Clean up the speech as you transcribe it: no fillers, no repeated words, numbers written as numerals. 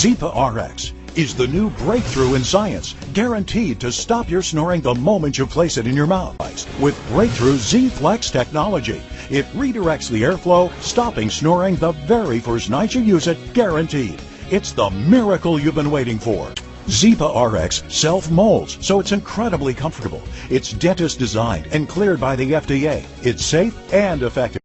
Zipa RX is the new breakthrough in science, guaranteed to stop your snoring the moment you place it in your mouth. With breakthrough Z-Flex technology, it redirects the airflow, stopping snoring the very first night you use it, guaranteed. It's the miracle you've been waiting for. Zipa RX self-molds, so it's incredibly comfortable. It's dentist designed and cleared by the FDA. It's safe and effective.